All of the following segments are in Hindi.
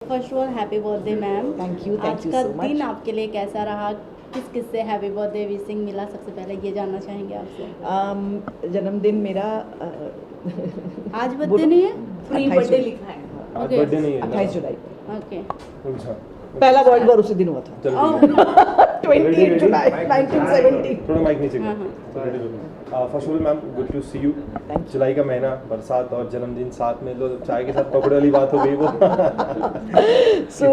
First of all happy birthday ma'am. Thank you आज का सो दिन मच। आपके लिए कैसा रहा? किस किस से हैप्पी बर्थडे विशिंग मिला? सबसे पहले ये जानना चाहेंगे आपसे। जन्मदिन मेरा आज बर्थडे नहीं है, प्री 28 बर्थडे जुलाई। लिखा है। आज ओके, बर्थडे नहीं है ना? 28 जुलाई ओके। अच्छा पहला वर्ल्ड वॉर उसी दिन हुआ था। चलो ओह, ठीक है। 28 जुलाई 1970। थोड़ा माइक नीचे हाँ, first of all ma'am good to see you. Thank you. जुलाई का महीना, बरसात और जन्मदिन साथ में, लो चाय के साथ पकौड़े वाली बात हो गई वो। सो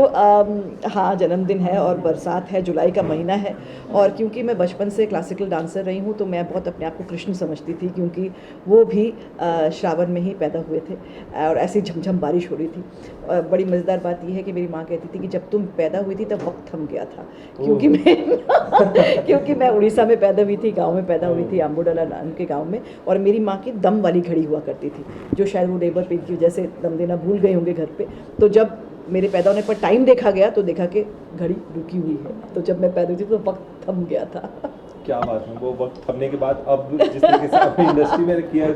हाँ, जन्मदिन है और बरसात है, जुलाई का महीना है। और क्योंकि मैं बचपन से क्लासिकल डांसर रही हूँ तो मैं बहुत अपने आप को कृष्ण समझती थी, क्योंकि वो भी श्रावण में ही पैदा हुए थे और ऐसी झमझम बारिश हो रही थी। बड़ी मज़ेदार बात यह है कि मेरी माँ कहती थी कि जब तुम पैदा हुई थी तब वक्त थम गया था, क्योंकि मैं उड़ीसा में पैदा हुई थी, गांव में पैदा हुई थी, अम्बुडाला नाम के गांव में। और मेरी माँ की दम वाली घड़ी हुआ करती थी, जो शायद वो लेबर पेन की वजह से दम देना भूल गए होंगे घर पे। तो जब मेरे पैदा होने पर टाइम देखा गया तो देखा कि घड़ी रुकी हुई है, तो जब मैं पैदा हुई थी तो वक्त थम गया था। क्या बात है, वो वक्त थमने के बाद अब जिस तरीके से आपने इंडस्ट्री में किया है,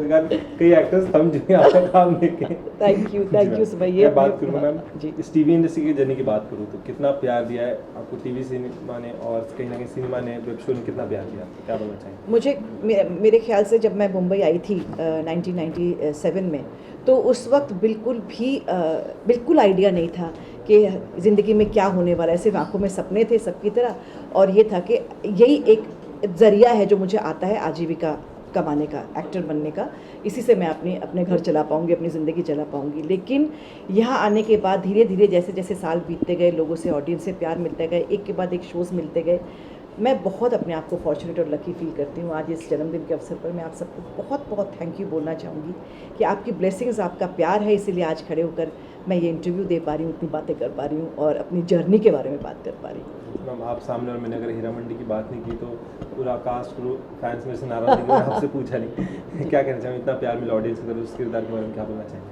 कई एक्टर्स थम चुके हैं आपका काम देख के। थैंक यू सुबह। ये मैं बात करूँगा मैम जी, इस टीवी इंडस्ट्री की जर्नी की बात करूँ तो कितना प्यार दिया है आपको टीवी सिनेमा ने, और कहीं ना कहीं सिनेमा ने, वेब शो ने कितना प्यार दिया, क्या बोलना चाहिए? मुझे मेरे ख्याल से जब मैं मुंबई आई थी 1997 में, तो उस वक्त बिल्कुल आइडिया नहीं था कि ज़िंदगी में क्या होने वाला है। सिर्फ आंखों में सपने थे सबकी तरह, और ये था कि यही एक ज़रिया है जो मुझे आता है आजीविका कमाने का, एक्टर बनने का। इसी से मैं अपने घर चला पाऊँगी, अपनी ज़िंदगी चला पाऊँगी। लेकिन यहाँ आने के बाद धीरे धीरे जैसे जैसे साल बीतते गए, लोगों से, ऑडियंस से प्यार मिलते गए, एक के बाद एक शोज़ मिलते गए, मैं बहुत अपने आप को फॉर्चुनेट और लकी फील करती हूँ। आज इस जन्मदिन के अवसर पर मैं आप सबको बहुत बहुत थैंक यू बोलना चाहूँगी कि आपकी ब्लेसिंग्स, आपका प्यार है, इसीलिए आज खड़े होकर मैं ये इंटरव्यू दे पा रही हूँ, इतनी बातें कर पा रही हूँ और अपनी जर्नी के बारे में बात कर पा रही हूँ। मैम आप सामने, और मैंने अगर हीरा मंडी की बात नहीं की तो पूरा कास्ट क्रू फैंस में से नाराज है कि मैंने आपसे पूछा नहीं। क्या कहना चाहिए, इतना प्यार मिला ऑडियंस को, उस किरदार के बारे में क्या बोलना चाहिए?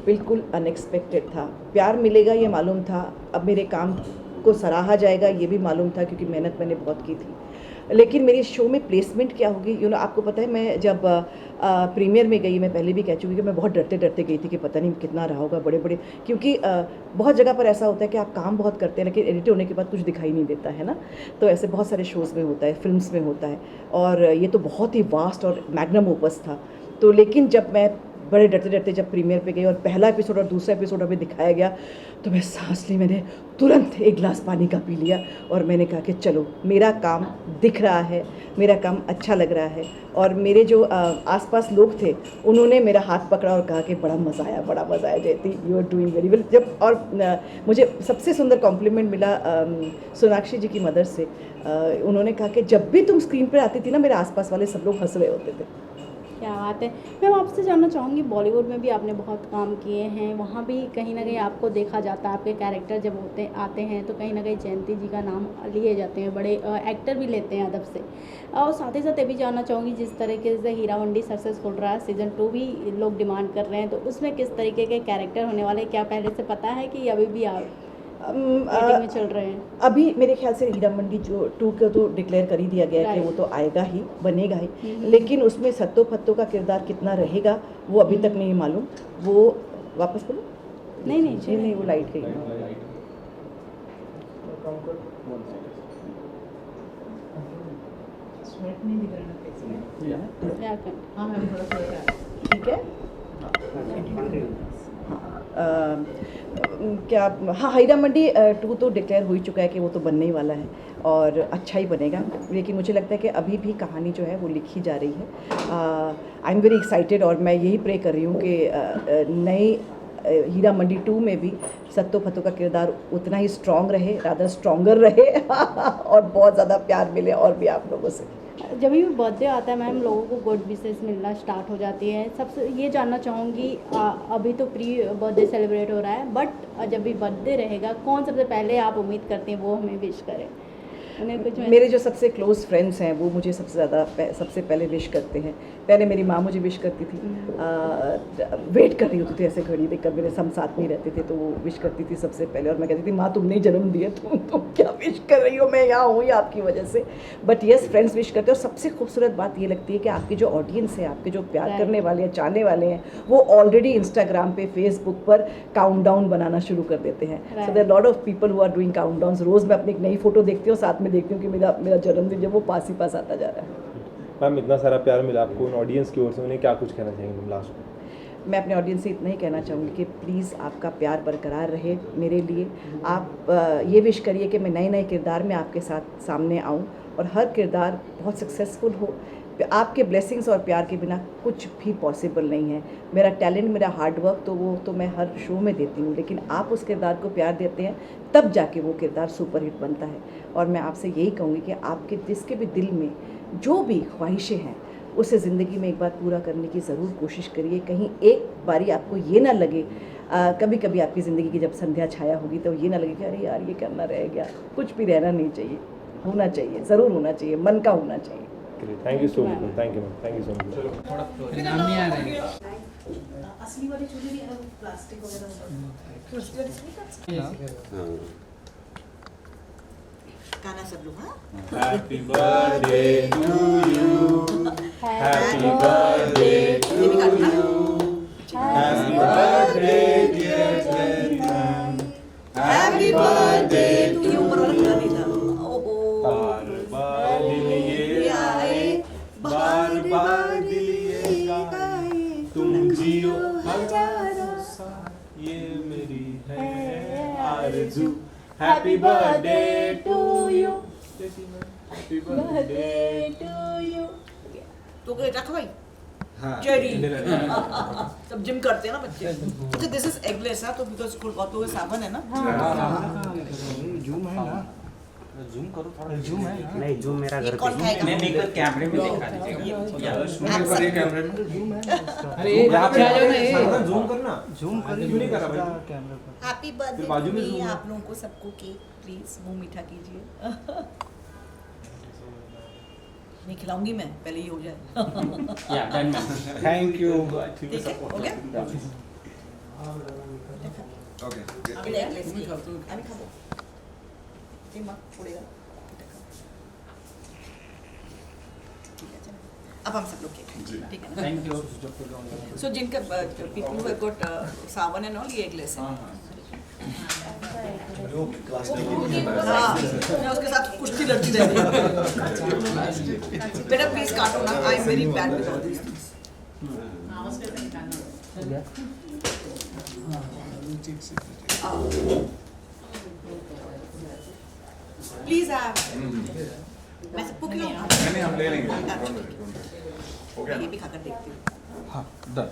बिल्कुल अनएक्सपेक्टेड था। प्यार मिलेगा ये मालूम था, अब मेरे काम को सराहा जाएगा ये भी मालूम था, क्योंकि मेहनत मैंने बहुत की थी। लेकिन मेरे शो में प्लेसमेंट क्या होगी, आपको पता है, मैं जब प्रीमियर में गई, मैं पहले भी कह चुकी कि मैं बहुत डरते डरते गई थी कि पता नहीं कितना रहा होगा, बड़े क्योंकि बहुत जगह पर ऐसा होता है कि आप काम बहुत करते हैं लेकिन एडिट होने के बाद कुछ दिखाई नहीं देता है ना। तो ऐसे बहुत सारे शोज़ में होता है, फिल्म्स में होता है, और ये तो बहुत ही वास्ट और मैग्नम ओपस था। तो लेकिन जब मैं बड़े डरते डरते जब प्रीमियर पे गई और पहला एपिसोड और दूसरा एपिसोड हमें दिखाया गया, तो मैं सांस ली, मैंने तुरंत एक गिलास पानी का पी लिया और मैंने कहा कि चलो, मेरा काम दिख रहा है, मेरा काम अच्छा लग रहा है। और मेरे जो आसपास लोग थे उन्होंने मेरा हाथ पकड़ा और कहा कि बड़ा मज़ा आया Jayati, you are doing very well. जब और मुझे सबसे सुंदर कॉम्प्लीमेंट मिला सोनाक्षी जी की मदर से। उन्होंने कहा कि जब भी तुम स्क्रीन पर आती थी ना, मेरे आसपास वाले सब लोग हंस रहे होते थे। क्या बात है मैम। आपसे जानना चाहूँगी, बॉलीवुड में भी आपने बहुत काम किए हैं, वहाँ भी कहीं ना कहीं आपको देखा जाता है, आपके कैरेक्टर जब आते हैं तो कहीं ना कहीं जयंती जी का नाम लिए जाते हैं, बड़े एक्टर भी लेते हैं अदब से। और साथ ही साथ ये भी जानना चाहूँगी, जिस तरीके से हीरा मंडी सक्सेसफुल रहा, सीज़न 2 भी लोग डिमांड कर रहे हैं, तो उसमें किस तरीके के कैरेक्टर होने वाले, क्या पहले से पता है कि अभी भी आप में चल रहे हैं? अभी मेरे ख्याल से हीरा मंडी जो 2 का तो डिक्लेयर कर ही दिया गया है कि वो तो आएगा ही, बनेगा ही। लेकिन उसमें सत्तो फत्तो का किरदार कितना रहेगा वो अभी तक नहीं मालूम। वो वापस बोलो। नहीं, वो लाइट गई। ठीक है। क्या, हाँ, हीरा मंडी 2 तो डिक्लेयर हो ही चुका है कि वो तो बनने ही वाला है और अच्छा ही बनेगा। लेकिन मुझे लगता है कि अभी भी कहानी जो है वो लिखी जा रही है। आई एम वेरी एक्साइटेड, और मैं यही प्रे कर रही हूँ कि नई हीरा मंडी 2 में भी सत्तो फत्तो का किरदार उतना ही स्ट्रॉन्ग रहे, रादर स्ट्रॉन्गर रहे और बहुत ज़्यादा प्यार मिले और भी आप लोगों से। जब भी बर्थडे आता है मैम, लोगों को गुड विशेस मिलना स्टार्ट हो जाती है। सबसे ये जानना चाहूँगी, अभी तो प्री बर्थडे सेलिब्रेट हो रहा है, बट जब भी बर्थडे रहेगा, कौन सबसे पहले आप उम्मीद करते हैं वो हमें विश करें? उन्हें कुछ मेरे जो सबसे क्लोज फ्रेंड्स हैं वो मुझे सबसे पहले विश करते हैं। पहले मेरी माँ मुझे विश करती थी, वेट कर रही होती थी ऐसे घड़ी देखकर, मेरे हम साथ में ही रहते थे तो वो विश करती थी सबसे पहले, और मैं कहती थी माँ तुमने ही जन्म दिया, तुम क्या विश कर रही हो, मैं यहाँ हूँ ही आपकी वजह से। बट येस, फ्रेंड्स विश करते हैं। और सबसे खूबसूरत बात ये लगती है कि आपकी जो ऑडियंस है, आपके जो प्यार करने वाले हैं, चाहने वाले हैं, वो ऑलरेडी इंस्टाग्राम पे, फेसबुक पर काउंटडाउन बनाना शुरू कर देते हैं। So there lot of people who are doing countdowns. रोज़ मैं अपनी एक नई फोटो देखती हूँ, साथ में देखती हूँ कि मेरा जन्मदिन जब वो पास ही पास आता जा रहा है। मैम इतना सारा प्यार मिला आपको उन ऑडियंस की ओर से, उन्हें क्या कुछ कहना चाहेंगे तुम लास्ट में? मैं अपने ऑडियंस से इतना ही कहना चाहूँगी कि प्लीज़ आपका प्यार बरकरार रहे मेरे लिए। आप ये विश करिए कि मैं नए नए किरदार में आपके साथ सामने आऊँ और हर किरदार बहुत सक्सेसफुल हो। आपके ब्लेसिंग्स और प्यार के बिना कुछ भी पॉसिबल नहीं है। मेरा टैलेंट, मेरा हार्डवर्क तो वो तो मैं हर शो में देती हूँ, लेकिन आप उस किरदार को प्यार देते हैं तब जाके वो किरदार सुपरहिट बनता है। और मैं आपसे यही कहूँगी कि आपके जिसके भी दिल में जो भी ख्वाहिशें हैं उसे ज़िंदगी में एक बार पूरा करने की ज़रूर कोशिश करिए। कहीं एक बारी आपको ये ना लगे, कभी कभी आपकी ज़िंदगी की जब संध्या छाया होगी तो ये ना लगे कि अरे यार ये करना रह गया। कुछ भी रहना नहीं चाहिए, होना चाहिए, ज़रूर होना चाहिए, मन का होना चाहिए। Thank you so much, thank you ma'am, thank you so much. नाम नहीं आ रहे हैं। असली वाली चूड़ी नहीं, प्लास्टिक वगैरह। गाना सब लोग, हाँ। Happy birthday to you, happy birthday to you, happy birthday dear Jayant, happy birthday to you. ऊपर वाला खुला नहीं था। बार बार दिल ये आए, बार बार दिल ये गाए, तुम जियो हजारों साल, ये मेरी है आरज़ू। Happy birthday to you, happy birthday to you. तो क्या रखा भाई? चेरी। सब जिम करते हैं ना बच्चे। अच्छा, दिस इज एगलेस है तो बिकॉज़ कुलगोतो के साबन है ना। जूम है ना, जूम करो थोड़ा, जूम है ना। नहीं जूम मेरा ये घर कौन पे खाएगा? नहीं, एक बार कैमरे में दिखा दीजिए। आप सब कैमरे में जूम है ना उसका। अरे यहाँ पे आ जाओ ना, ये जूम करना, जूम करिए, क्यों नहीं कर रहा भाई? कैमरे पर। हैप्पी बर्थडे बाजू में टू मी। zoom है। आप लोगों को सबको केक प्लीज मुंह मीठा कीजिए। नहीं खिलाऊंगी मैं, पहले ही हो जाए। या डन मैम, थैंक यू। ठीक है, हो गया? ओके अभी एगलेस की अभी खाओ। ये मत पड़ेगा। ठीक है, चलो। अब हम सब लोग केक खाएंगे, ठीक है ना? Thank you. सो जिनका people who have got Sawan and all, ये एगलेस है। हाँ, मैं उसके साथ कुश्ती लड़ती रहती हूँ। बेटा प्लीज काटो ना, I am very bad with all this things. Please मैं सबको खिलाऊंगा। नहीं हम ले लेंगे। मैं ये भी खाकर देखती हूँ। हाँ डन।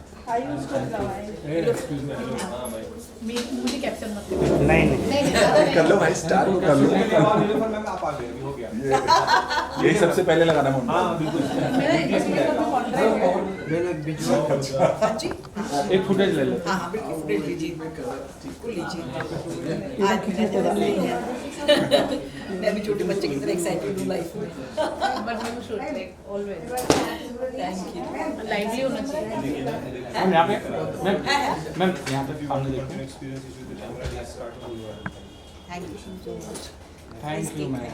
मुझे कैप्चर मत नहीं नहीं, कर लो भाई, स्टार्ट कर लो। मैम आप आ गए, अभी हो गया। यही सबसे पहले लगाना है मुझे। हाँ बिल्कुल। हाँ जी, एक फुटेज ले लो। हाँ हाँ बिल्कुल, फुटेज लीजिए, बिल्कुल लीजिए। आज भी मैं ज़्यादा नहीं है। मैं भी छोटे बच्चे की तरह एक्साइटेड हूँ लाइफ में। But you should like always thank you. lively होना चाहिए. मैम यहाँ पे, मैम यहाँ पे सामने देखो। Thank you so much. Thank you ma'am.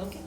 Okay.